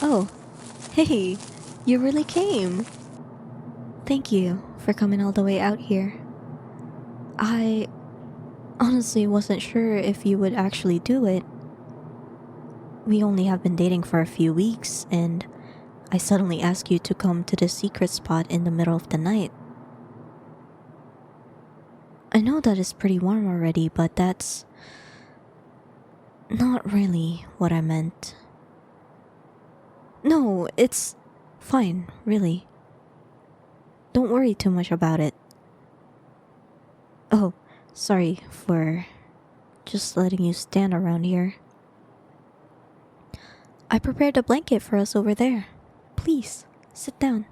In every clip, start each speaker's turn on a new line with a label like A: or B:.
A: Oh, hey, you really came. Thank you for coming all the way out here. I honestly wasn't sure if you would actually do it. We only have been dating for a few weeks, and I suddenly asked you to come to this secret spot in the middle of the night. I know that it's pretty warm already, but that's not really what I meant. No, it's fine, really. Don't worry too much about it. Oh, sorry for just letting you stand around here. I prepared a blanket for us over there. Please, sit down.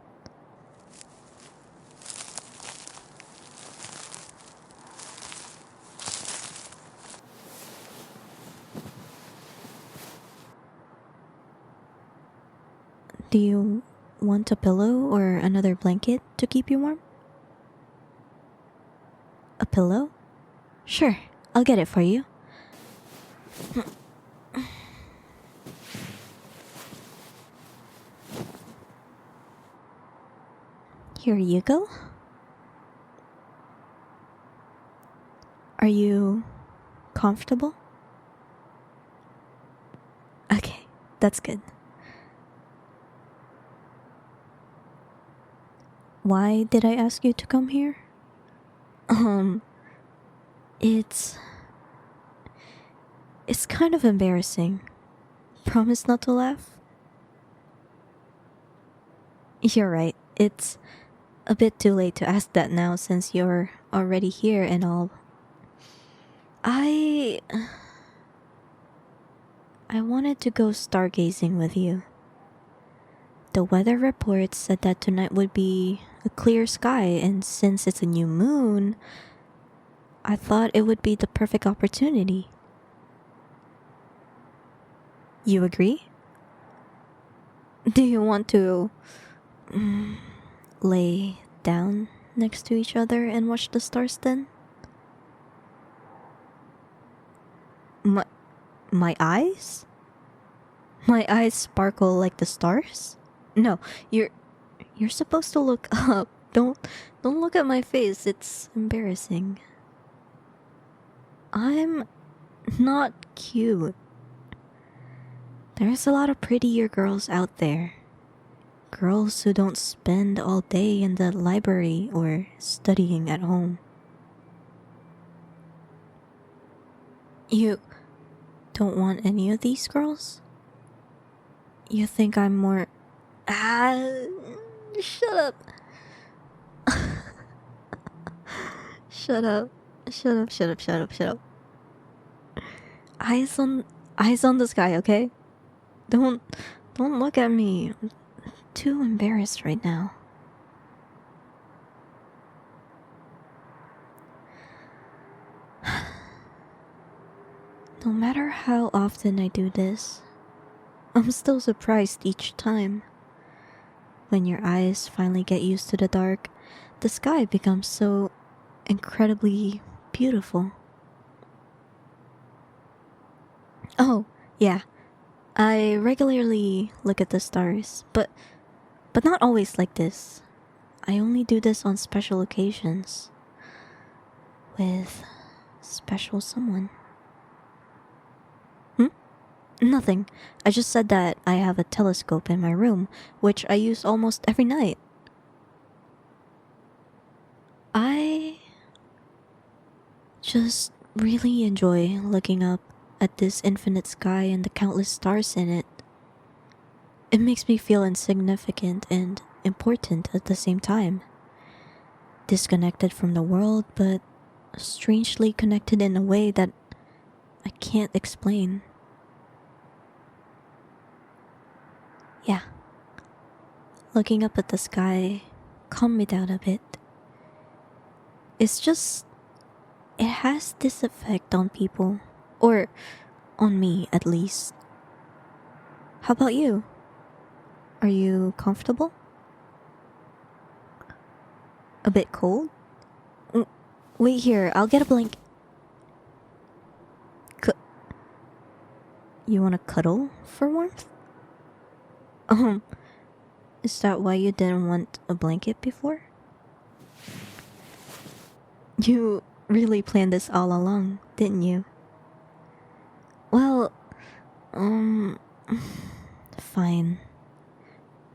A: Do you want a pillow or another blanket to keep you warm? A pillow? Sure, I'll get it for you. Here you go. Are you comfortable? Okay, that's good. Why did I ask you to come here? Um, it's... It's kind of embarrassing. Promise not to laugh? You're right, it's a bit too late to ask that now since you're already here and all. I wanted to go stargazing with you. The weather report said that tonight would be a clear sky, and since it's a new moon, I thought it would be the perfect opportunity. You agree? Do you want to lay down next to each other and watch the stars then? My eyes? My eyes sparkle like the stars? No, you're supposed to look up. Don't look at my face. It's embarrassing. I'm not cute. There's a lot of prettier girls out there. Girls who don't spend all day in the library or studying at home. You don't want any of these girls? You think I'm more... Shut up. Shut up. Shut up, shut up, shut up, shut up. Eyes on the sky, okay? Don't look at me. I'm too embarrassed right now. No matter how often I do this, I'm still surprised each time. When your eyes finally get used to the dark, the sky becomes so incredibly beautiful. Oh, yeah. I regularly look at the stars, but not always like this. I only do this on special occasions with special someone. Nothing. I just said that I have a telescope in my room, which I use almost every night. I just really enjoy looking up at this infinite sky and the countless stars in it. It makes me feel insignificant and important at the same time. Disconnected from the world, but strangely connected in a way that I can't explain. Yeah. Looking up at the sky calmed me down a bit. It's just... It has this effect on people. Or on me, at least. How about you? Are you comfortable? A bit cold? Wait here, I'll get a blanket. You wanna cuddle for warmth? Um, is that why you didn't want a blanket before? You really planned this all along, didn't you? Well, um, fine.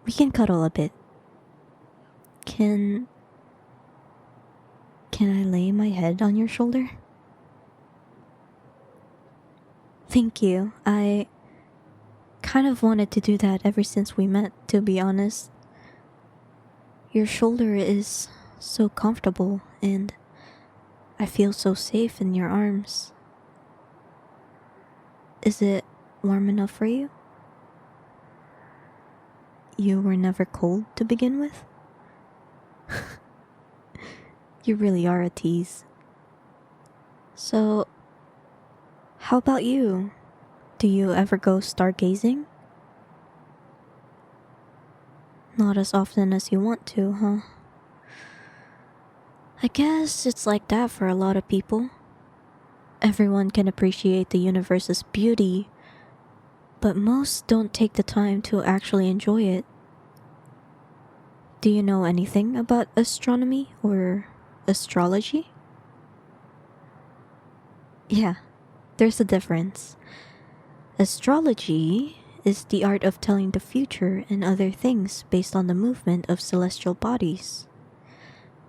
A: We can cuddle a bit. Can I lay my head on your shoulder? Thank you. I kind of wanted to do that ever since we met, to be honest. Your shoulder is so comfortable and I feel so safe in your arms. Is it warm enough for you? You were never cold to begin with? You really are a tease. So, how about you? Do you ever go stargazing? Not as often as you want to, huh? I guess it's like that for a lot of people. Everyone can appreciate the universe's beauty, but most don't take the time to actually enjoy it. Do you know anything about astronomy or astrology? Yeah, there's a difference. Astrology is the art of telling the future and other things based on the movement of celestial bodies,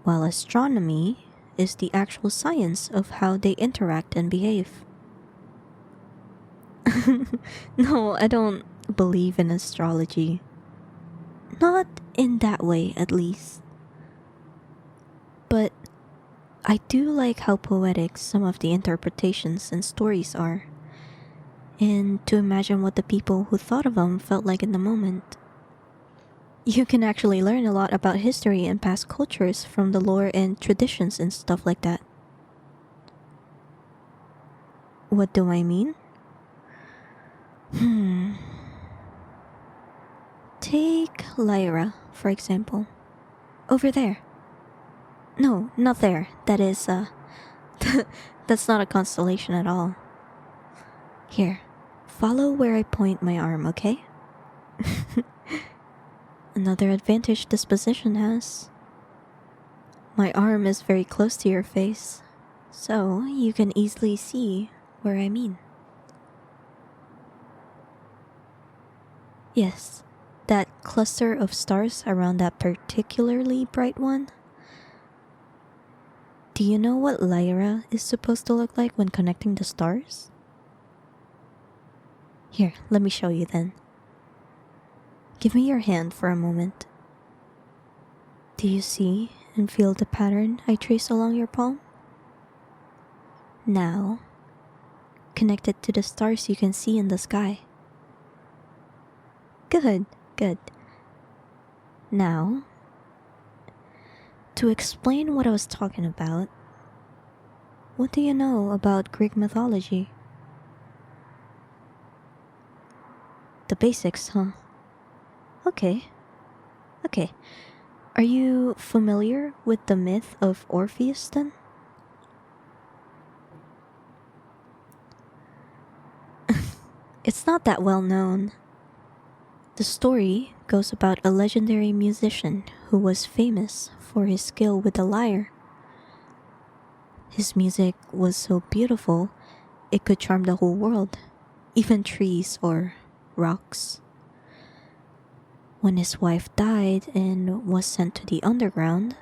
A: while astronomy is the actual science of how they interact and behave. No, I don't believe in astrology. Not in that way, at least. But I do like how poetic some of the interpretations and stories are, and to imagine what the people who thought of them felt like in the moment. You can actually learn a lot about history and past cultures from the lore and traditions and stuff like that. What do I mean? Take Lyra, for example. Over there. No, not there. That is, that's not a constellation at all. Here, follow where I point my arm, okay? Another advantage this position has. My arm is very close to your face, so you can easily see where I mean. Yes, that cluster of stars around that particularly bright one. Do you know what Lyra is supposed to look like when connecting the stars? Here, let me show you then. Give me your hand for a moment. Do you see and feel the pattern I trace along your palm? Now, connect it to the stars you can see in the sky. Good, good. Now, to explain what I was talking about, what do you know about Greek mythology? The basics, huh? Okay. Okay. Are you familiar with the myth of Orpheus then? It's not that well known. The story goes about a legendary musician who was famous for his skill with the lyre. His music was so beautiful, it could charm the whole world, even trees or rocks. When his wife died and was sent to the underground,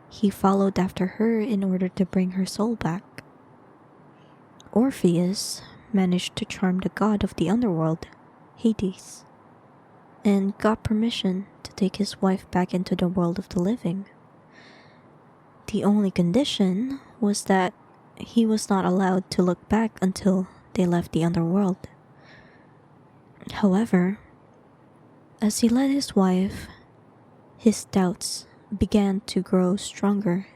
A: he followed after her in order to bring her soul back. Orpheus managed to charm the god of the underworld, Hades, and got permission to take his wife back into the world of the living. The only condition was that he was not allowed to look back until they left the underworld. However, as he led his wife, his doubts began to grow stronger,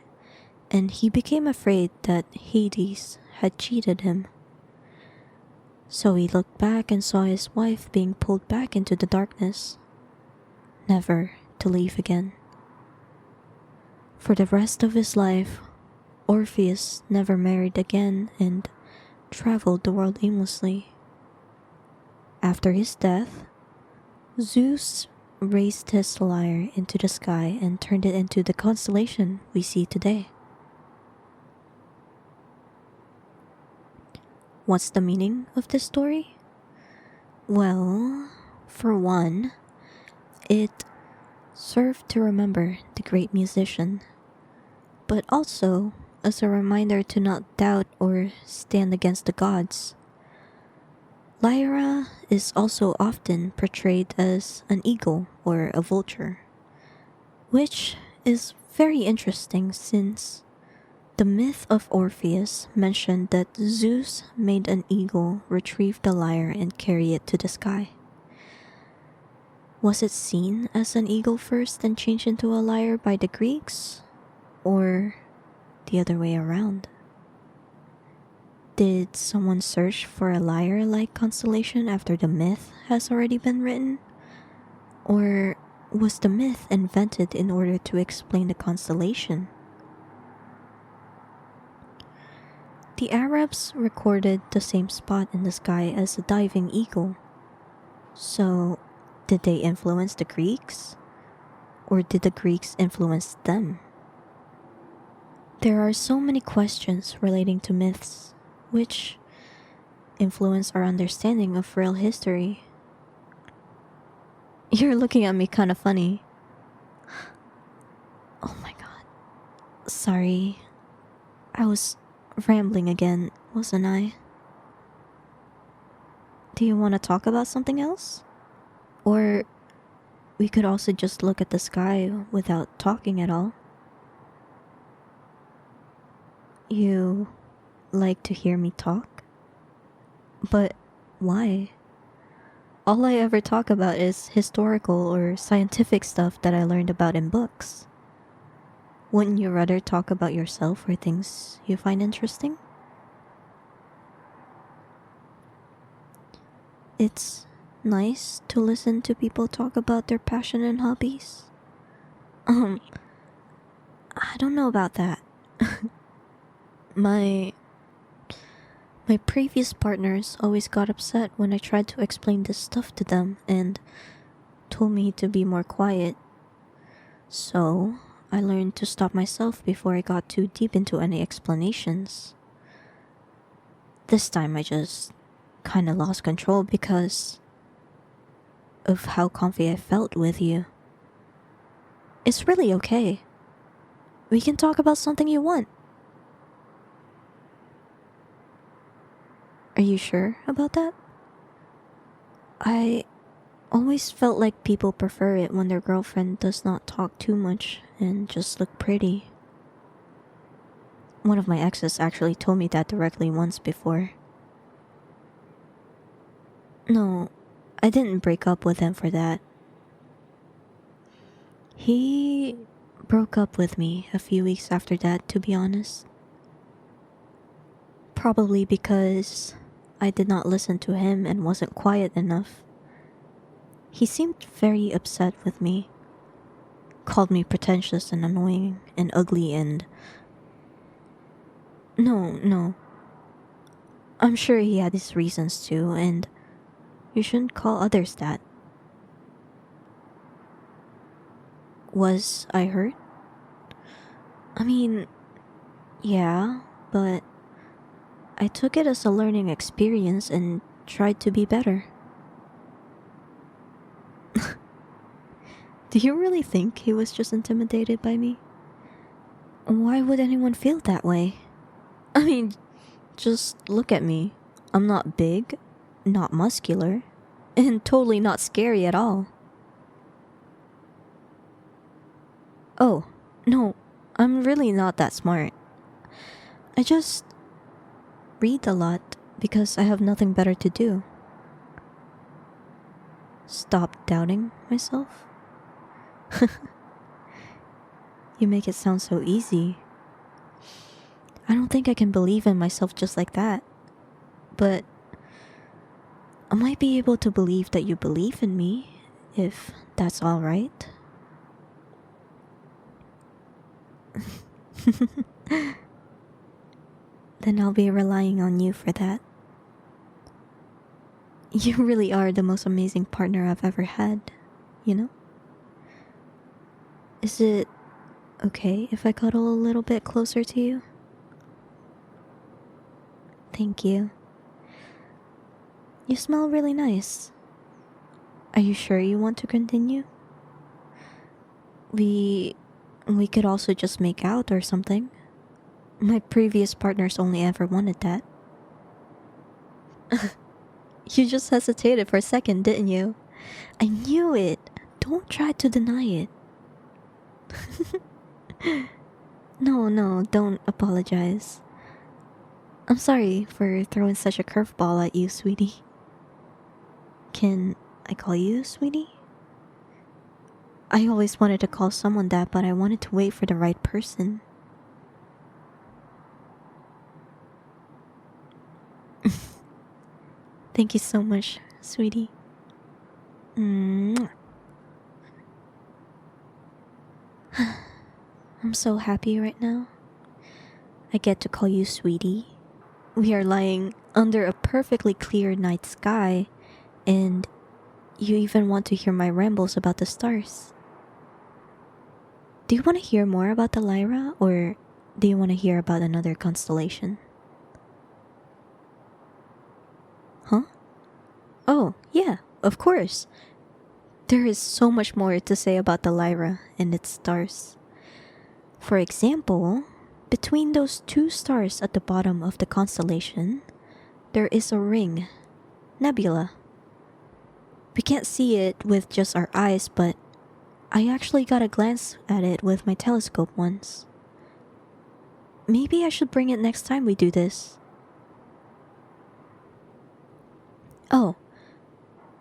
A: and he became afraid that Hades had cheated him. So he looked back and saw his wife being pulled back into the darkness, never to leave again. For the rest of his life, Orpheus never married again and traveled the world aimlessly. After his death, Zeus raised his lyre into the sky and turned it into the constellation we see today. What's the meaning of this story? Well, for one, it served to remember the great musician, but also as a reminder to not doubt or stand against the gods. Lyra is also often portrayed as an eagle or a vulture, which is very interesting since the myth of Orpheus mentioned that Zeus made an eagle retrieve the lyre and carry it to the sky. Was it seen as an eagle first and changed into a lyre by the Greeks? Or the other way around? Did someone search for a lyre-like constellation after the myth has already been written? Or was the myth invented in order to explain the constellation? The Arabs recorded the same spot in the sky as a diving eagle. So, did they influence the Greeks? Or did the Greeks influence them? There are so many questions relating to myths, which influence our understanding of real history. You're looking at me kind of funny. Oh my god. Sorry. I was rambling again, wasn't I? Do you want to talk about something else? Or we could also just look at the sky without talking at all. You like to hear me talk? But why? All I ever talk about is historical or scientific stuff that I learned about in books. Wouldn't you rather talk about yourself or things you find interesting? It's nice to listen to people talk about their passion and hobbies. I don't know about that. My previous partners always got upset when I tried to explain this stuff to them and told me to be more quiet. So, I learned to stop myself before I got too deep into any explanations. This time I just kinda lost control because of how comfy I felt with you. It's really okay. We can talk about something you want. Are you sure about that? I always felt like people prefer it when their girlfriend does not talk too much and just look pretty. One of my exes actually told me that directly once before. No, I didn't break up with him for that. He broke up with me a few weeks after that, to be honest. Probably because I did not listen to him and wasn't quiet enough. He seemed very upset with me. Called me pretentious and annoying and ugly and... No. I'm sure he had his reasons too, and you shouldn't call others that. Was I hurt? I mean, yeah, but I took it as a learning experience and tried to be better. Do you really think he was just intimidated by me? Why would anyone feel that way? I mean, just look at me. I'm not big, not muscular, and totally not scary at all. Oh, no, I'm really not that smart. I just read a lot because I have nothing better to do. Stop doubting myself? You make it sound so easy. I don't think I can believe in myself just like that. But I might be able to believe that you believe in me, if that's alright. Then I'll be relying on you for that. You really are the most amazing partner I've ever had, you know? Is it okay if I cuddle a little bit closer to you? Thank you. You smell really nice. Are you sure you want to continue? We could also just make out or something. My previous partners only ever wanted that. You just hesitated for a second, didn't you? I knew it. Don't try to deny it. No, don't apologize. I'm sorry for throwing such a curveball at you, sweetie. Can I call you sweetie? I always wanted to call someone that, but I wanted to wait for the right person. Thank you so much, sweetie. Mwah. I'm so happy right now. I get to call you sweetie. We are lying under a perfectly clear night sky, and you even want to hear my rambles about the stars. Do you want to hear more about the Lyra, or do you want to hear about another constellation? Huh? Oh, yeah, of course. There is so much more to say about the Lyra and its stars. For example, between those two stars at the bottom of the constellation, there is a ring, nebula. We can't see it with just our eyes, but I actually got a glance at it with my telescope once. Maybe I should bring it next time we do this. Oh,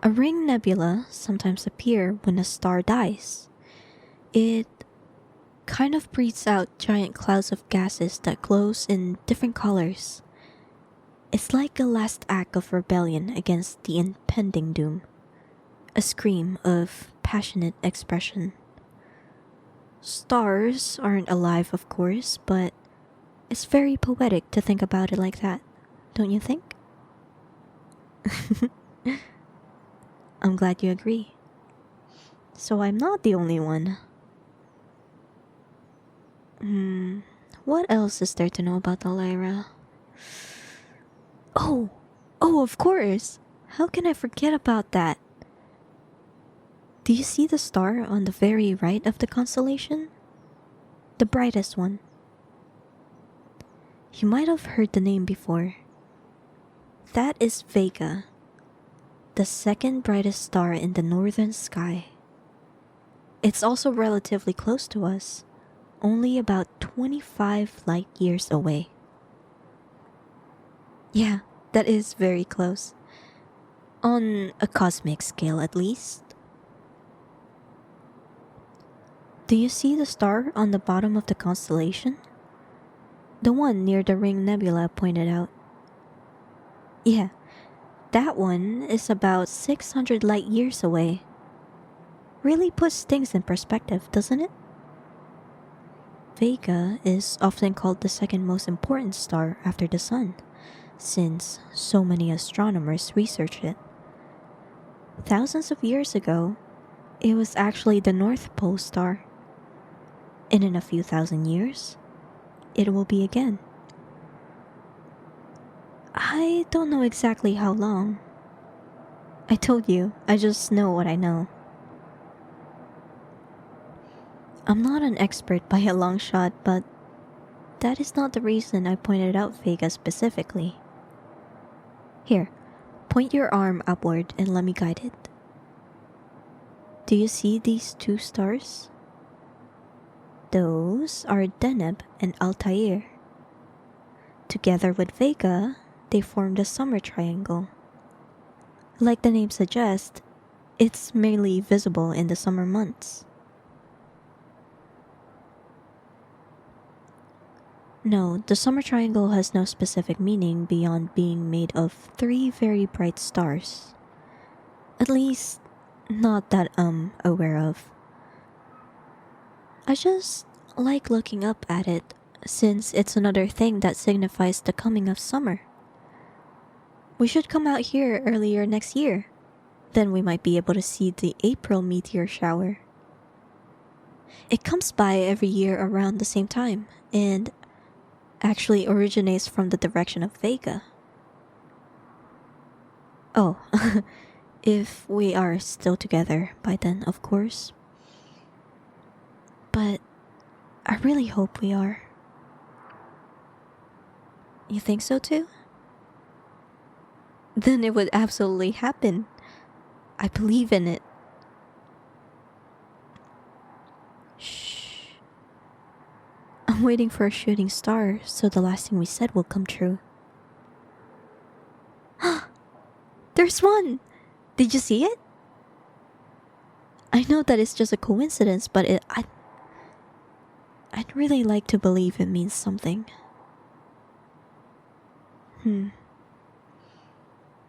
A: a ring nebula sometimes appear when a star dies. It kind of breathes out giant clouds of gases that glows in different colors. It's like a last act of rebellion against the impending doom. A scream of passionate expression. Stars aren't alive, of course, but it's very poetic to think about it like that, don't you think? I'm glad you agree. So I'm not the only one. What else is there to know about the Lyra? Oh, of course. How can I forget about that? Do you see the star on the very right of the constellation? The brightest one. You might have heard the name before. That is Vega, the second brightest star in the northern sky. It's also relatively close to us, only about 25 light years away. Yeah, that is very close. On a cosmic scale, at least. Do you see the star on the bottom of the constellation? The one near the ring nebula pointed out. Yeah, that one is about 600 light years away. Really puts things in perspective, doesn't it? Vega is often called the second most important star after the Sun, since so many astronomers research it. Thousands of years ago, it was actually the North Pole star. And in a few thousand years, it will be again. I don't know exactly how long. I told you, I just know what I know. I'm not an expert by a long shot, but that is not the reason I pointed out Vega specifically. Here, point your arm upward and let me guide it. Do you see these two stars? Those are Deneb and Altair. Together with Vega, they form the summer triangle. Like the name suggests, it's mainly visible in the summer months. No, the summer triangle has no specific meaning beyond being made of three very bright stars. At least, not that I'm aware of. I just like looking up at it, since it's another thing that signifies the coming of summer. We should come out here earlier next year. Then we might be able to see the April meteor shower. It comes by every year around the same time and actually originates from the direction of Vega. Oh, if we are still together by then, of course. But I really hope we are. You think so too? Then it would absolutely happen. I believe in it. Shh. I'm waiting for a shooting star so the last thing we said will come true. There's one! Did you see it? I know that it's just a coincidence, but I'd really like to believe it means something.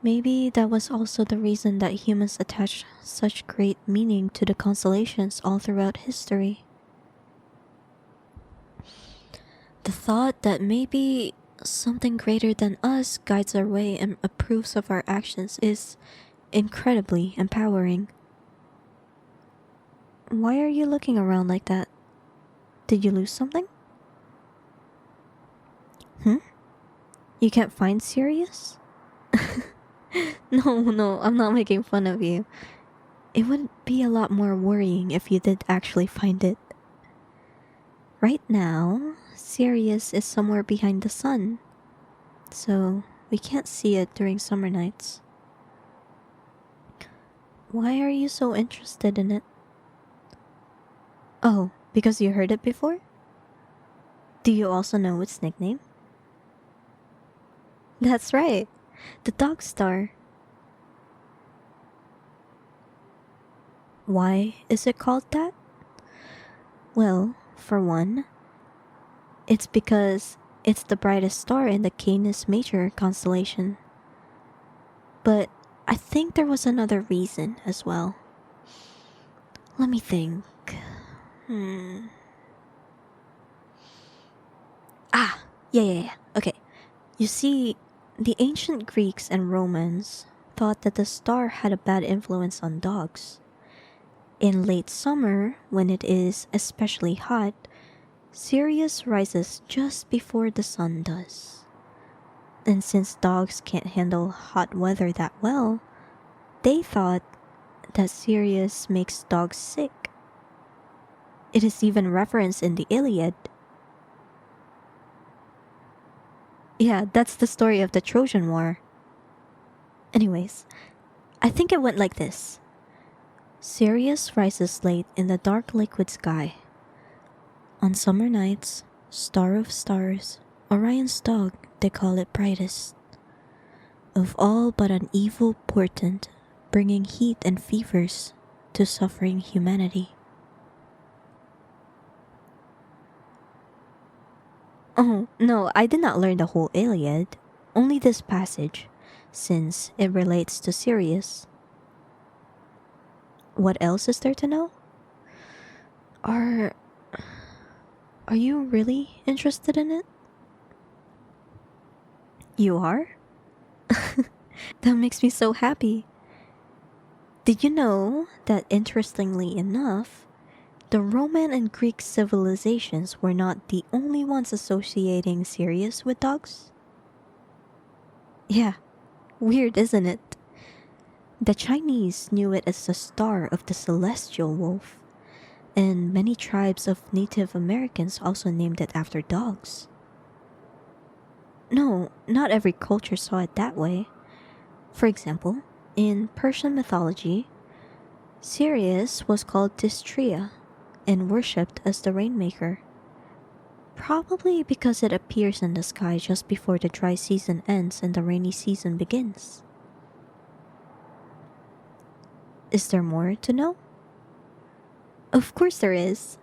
A: Maybe that was also the reason that humans attached such great meaning to the constellations all throughout history. The thought that maybe something greater than us guides our way and approves of our actions is incredibly empowering. Why are you looking around like that? Did you lose something? You can't find Sirius? No, I'm not making fun of you. It would be a lot more worrying if you did actually find it. Right now, Sirius is somewhere behind the sun, so we can't see it during summer nights. Why are you so interested in it? Oh, because you heard it before? Do you also know its nickname? That's right, the dog star. Why is it called that? Well, for one, it's because it's the brightest star in the Canis Major constellation. But I think there was another reason as well. Let me think. Yeah. Okay. You see, the ancient Greeks and Romans thought that the star had a bad influence on dogs. In late summer, when it is especially hot, Sirius rises just before the sun does. And since dogs can't handle hot weather that well, they thought that Sirius makes dogs sick. It is even referenced in the Iliad. Yeah, that's the story of the Trojan War. Anyways, I think it went like this. Sirius rises late in the dark liquid sky. On summer nights, star of stars, Orion's dog, they call it brightest. Of all but an evil portent, bringing heat and fevers to suffering humanity. Oh, no, I did not learn the whole Iliad, only this passage, since it relates to Sirius. What else is there to know? Are you really interested in it? You are? That makes me so happy. Did you know that, interestingly enough, the Roman and Greek civilizations were not the only ones associating Sirius with dogs? Yeah, weird, isn't it? The Chinese knew it as the star of the celestial wolf, and many tribes of Native Americans also named it after dogs. No, not every culture saw it that way. For example, in Persian mythology, Sirius was called Distria and worshipped as the rainmaker. Probably because it appears in the sky just before the dry season ends and the rainy season begins. Is there more to know? Of course there is.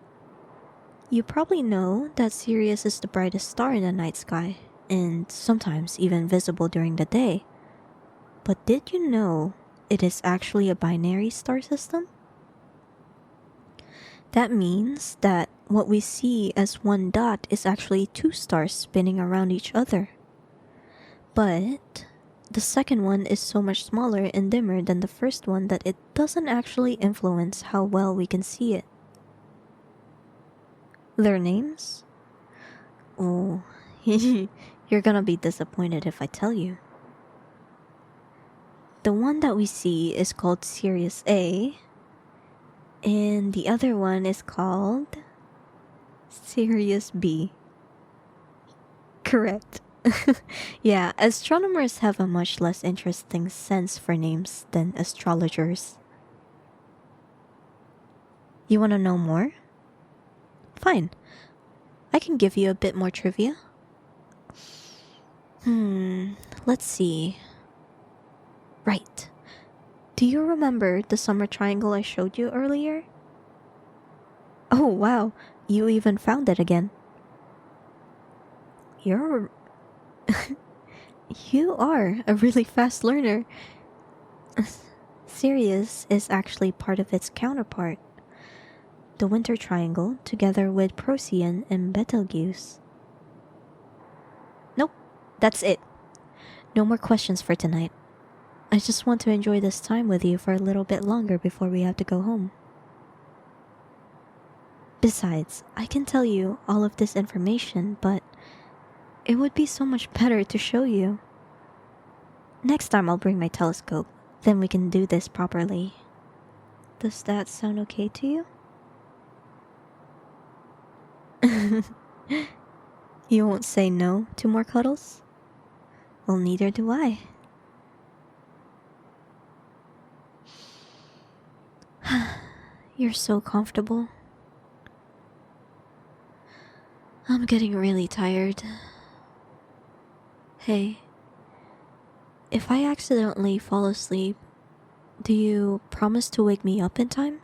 A: You probably know that Sirius is the brightest star in the night sky, and sometimes even visible during the day. But did you know it is actually a binary star system? That means that what we see as one dot is actually two stars spinning around each other. But The second one is so much smaller and dimmer than the first one that it doesn't actually influence how well we can see it. Their names? Oh, you're gonna be disappointed if I tell you. The one that we see is called Sirius A, and the other one is called Sirius B. Correct. Yeah, astronomers have a much less interesting sense for names than astrologers. You want to know more? Fine. I can give you a bit more trivia. Let's see. Right. Do you remember the summer triangle I showed you earlier? Oh, wow. You even found it again. You're. You are a really fast learner. Sirius is actually part of its counterpart, the Winter Triangle, together with Procyon and Betelgeuse. Nope, that's it. No more questions for tonight. I just want to enjoy this time with you for a little bit longer before we have to go home. Besides, I can tell you all of this information, but it would be so much better to show you. Next time I'll bring my telescope, then we can do this properly. Does that sound okay to you? You won't say no to more cuddles? Well, neither do I. You're so comfortable. I'm getting really tired. Hey, if I accidentally fall asleep, do you promise to wake me up in time?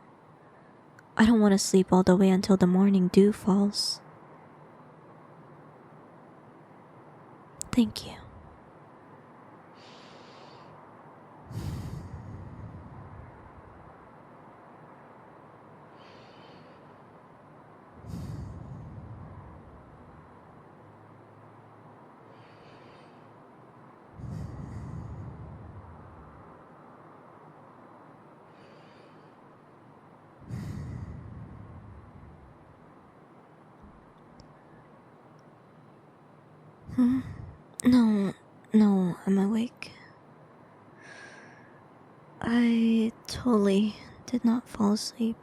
A: I don't want to sleep all the way until the morning dew falls. Thank you. No, no, I'm awake. I totally did not fall asleep.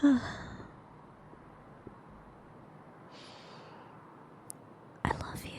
A: I love you.